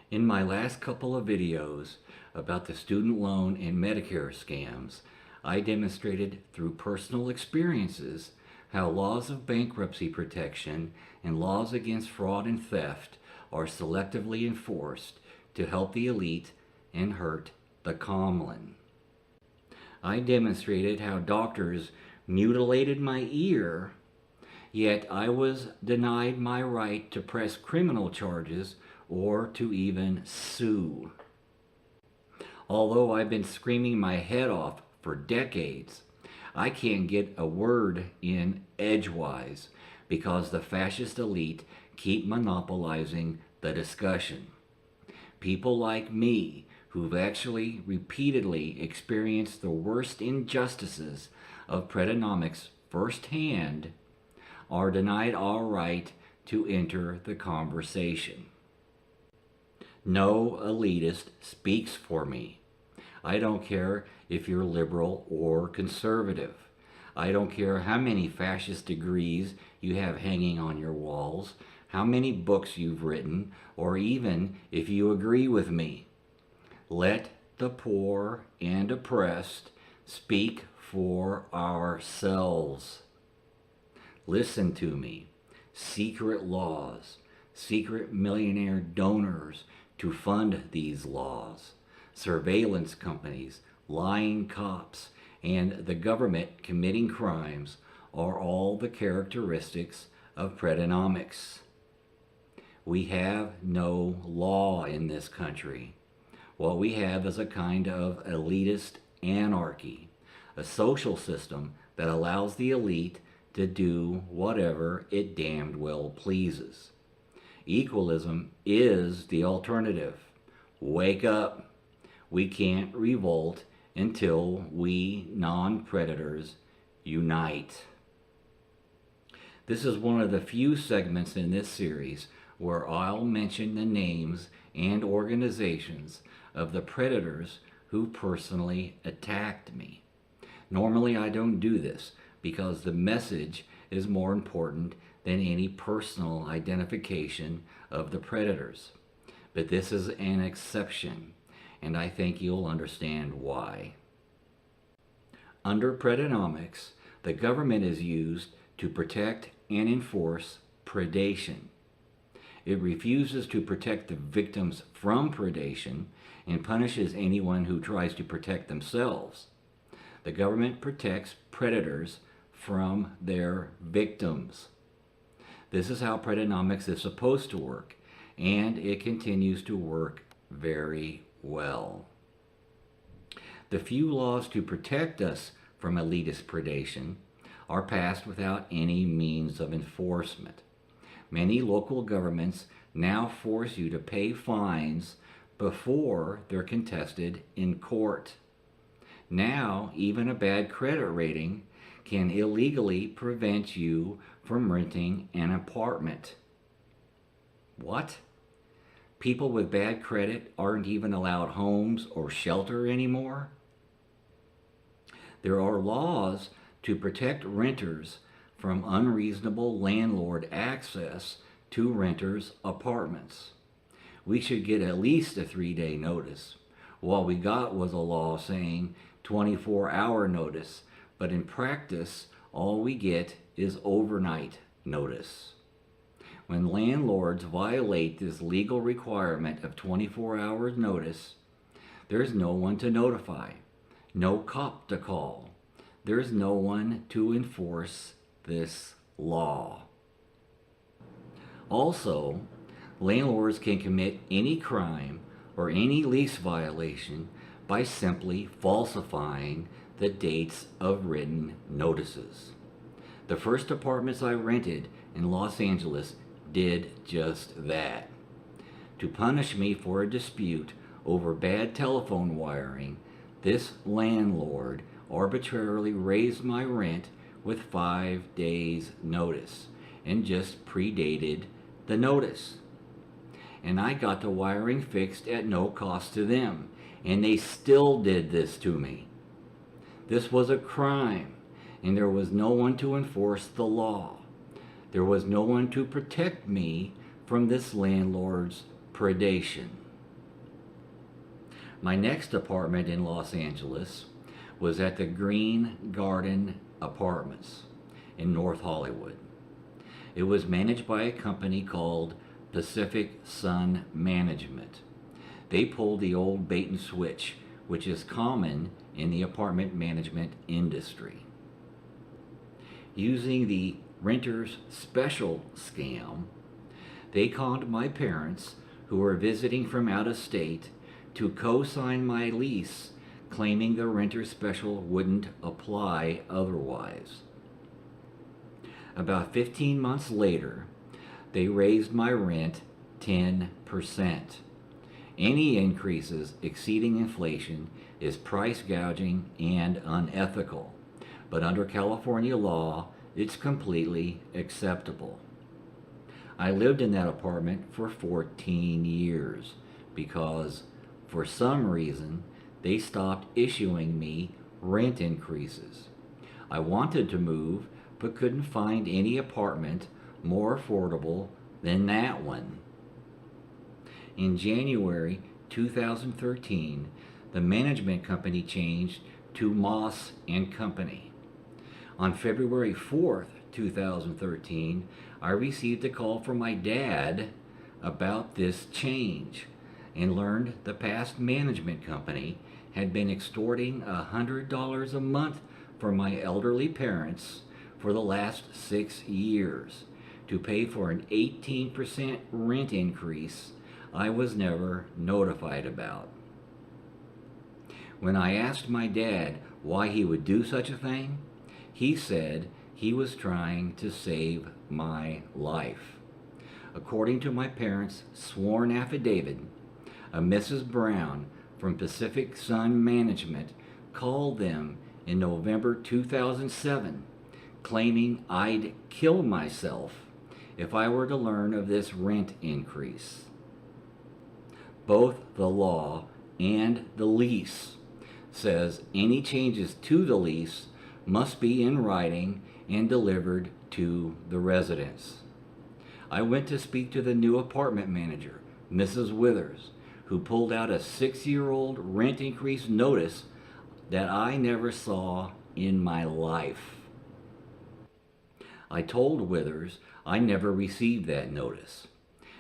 In my last couple of videos about the student loan and Medicare scams, I demonstrated through personal experiences how laws of bankruptcy protection and laws against fraud and theft are selectively enforced to help the elite and hurt the common. I demonstrated how doctors mutilated my ear, yet I was denied my right to press criminal charges or to even sue. Although I've been screaming my head off for decades, I can't get a word in edgewise because the fascist elite keep monopolizing the discussion. People like me, who've actually repeatedly experienced the worst injustices of Predonomics firsthand, are denied our right to enter the conversation. No elitist speaks for me. I don't care if you're liberal or conservative. I don't care how many fascist degrees you have hanging on your walls, how many books you've written, or even if you agree with me. Let the poor and oppressed speak for ourselves. Listen to me. Secret laws, secret millionaire donors to fund these laws, surveillance companies, lying cops, and the government committing crimes are all the characteristics of Predonomics. We have no law in this country. What we have is a kind of elitist anarchy, a social system that allows the elite to do whatever it damned well pleases. Equalism is the alternative. Wake up. We can't revolt until we non-predators unite. This is one of the few segments in this series where I'll mention the names and organizations of the predators who personally attacked me. Normally I don't do this because the message is more important than any personal identification of the predators. But this is an exception, and I think you'll understand why. Under Predonomics, the government is used to protect and enforce predation. It refuses to protect the victims from predation and punishes anyone who tries to protect themselves. The government protects predators from their victims. This is how Predonomics is supposed to work, and it continues to work very well. The few laws to protect us from elitist predation are passed without any means of enforcement. Many local governments now force you to pay fines before they're contested in court. Now, even a bad credit rating can illegally prevent you from renting an apartment. What? People with bad credit aren't even allowed homes or shelter anymore? There are laws to protect renters from unreasonable landlord access to renters' apartments. We should get at least a 3-day notice. What we got was a law saying 24-hour notice, but in practice, all we get is overnight notice. When landlords violate this legal requirement of 24 hours notice, there's no one to notify, no cop to call. There's no one to enforce this law. Also, landlords can commit any crime or any lease violation by simply falsifying the dates of written notices. The first apartments I rented in Los Angeles did just that. To punish me for a dispute over bad telephone wiring, this landlord arbitrarily raised my rent with 5 days notice and just predated the notice. And I got the wiring fixed at no cost to them, and they still did this to me. This was a crime, and there was no one to enforce the law. There was no one to protect me from this landlord's predation. My next apartment in Los Angeles was at the Green Garden Apartments in North Hollywood. It was managed by a company called Pacific Sun Management. They pulled the old bait and switch, which is common in the apartment management industry. Using the renter's special scam, they conned my parents, who were visiting from out of state, to co-sign my lease, claiming the renter's special wouldn't apply otherwise. About 15 months later, they raised my rent 10%. Any increases exceeding inflation is price gouging and unethical, but under California law, it's completely acceptable. I lived in that apartment for 14 years because, for some reason, they stopped issuing me rent increases. I wanted to move, but couldn't find any apartment more affordable than that one. In January 2013, the management company changed to Moss and Company. On February 4th, 2013, I received a call from my dad about this change and learned the past management company had been extorting $100 a month from my elderly parents for the last 6 years to pay for an 18% rent increase I was never notified about. When I asked my dad why he would do such a thing, he said he was trying to save my life. According to my parents' sworn affidavit, a Mrs. Brown from Pacific Sun Management called them in November 2007, claiming I'd kill myself if I were to learn of this rent increase. Both the law and the lease says any changes to the lease must be in writing and delivered to the residents. I went to speak to the new apartment manager, Mrs. Withers, who pulled out a 6-year-old rent increase notice that I never saw in my life. I told Withers I never received that notice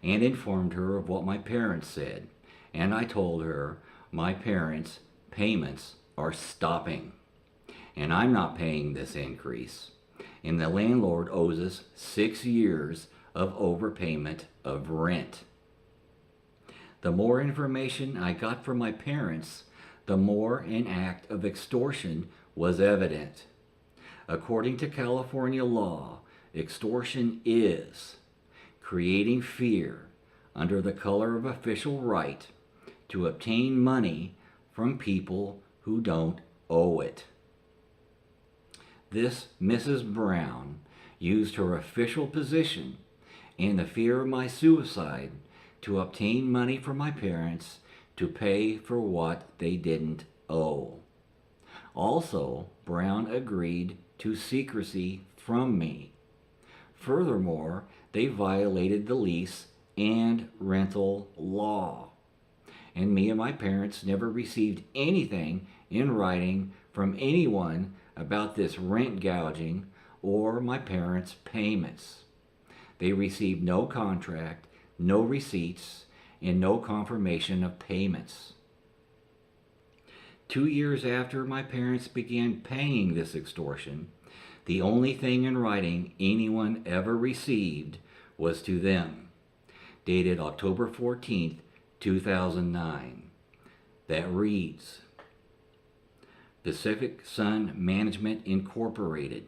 and informed her of what my parents said, and I told her my parents' payments are stopping and I'm not paying this increase, and the landlord owes us 6 years of overpayment of rent. The more information I got from my parents, the more an act of extortion was evident. According to California law, extortion is creating fear under the color of official right to obtain money from people who don't owe it. This Mrs. Brown used her official position and the fear of my suicide to obtain money from my parents to pay for what they didn't owe. Also, Brown agreed to secrecy from me. Furthermore, they violated the lease and rental law. And me and my parents never received anything in writing from anyone about this rent gouging or my parents' payments. They received no contract, no receipts, and no confirmation of payments. 2 years after my parents began paying this extortion, the only thing in writing anyone ever received was to them, dated October 14th, 2009, that reads, Pacific Sun Management Incorporated,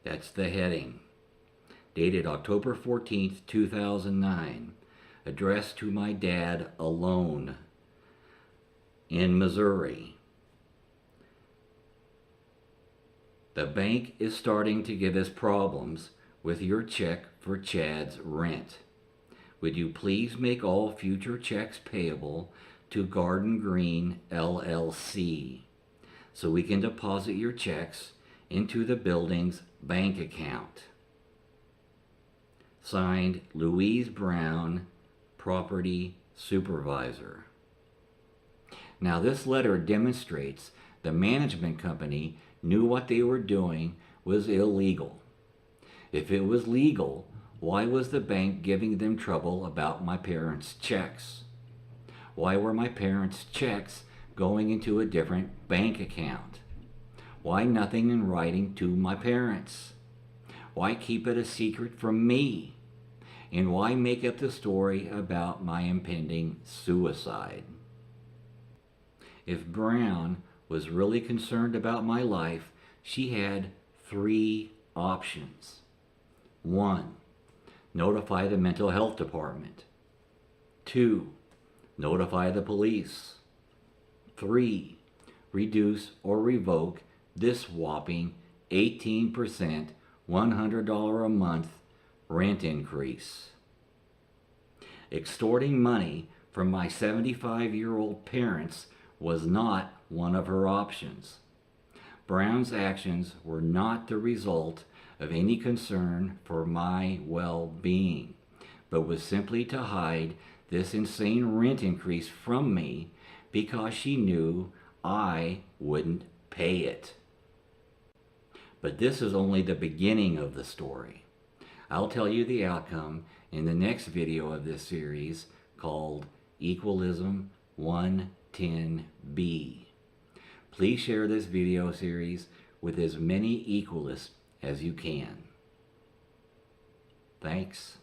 that's the heading, dated October 14th, 2009, addressed to my dad alone in Missouri. The bank is starting to give us problems with your check for Chad's rent. Would you please make all future checks payable to Garden Green LLC so we can deposit your checks into the building's bank account? Signed, Louise Brown, Property Supervisor. Now, this letter demonstrates the management company knew what they were doing was illegal. If it was legal, why was the bank giving them trouble about my parents' checks? Why were my parents' checks going into a different bank account? Why nothing in writing to my parents? Why keep it a secret from me? And why make up the story about my impending suicide? If Brown was really concerned about my life, she had 3 options. 1. Notify the mental health department. 2. Notify the police. 3. Reduce or revoke this whopping 18% $100 a month rent increase. Extorting money from my 75-year-old parents was not one of her options. Brown's actions were not the result of any concern for my well-being, but was simply to hide this insane rent increase from me because she knew I wouldn't pay it. But this is only the beginning of the story. I'll tell you the outcome in the next video of this series called Equalism 110B. Please share this video series with as many equalists as you can. Thanks.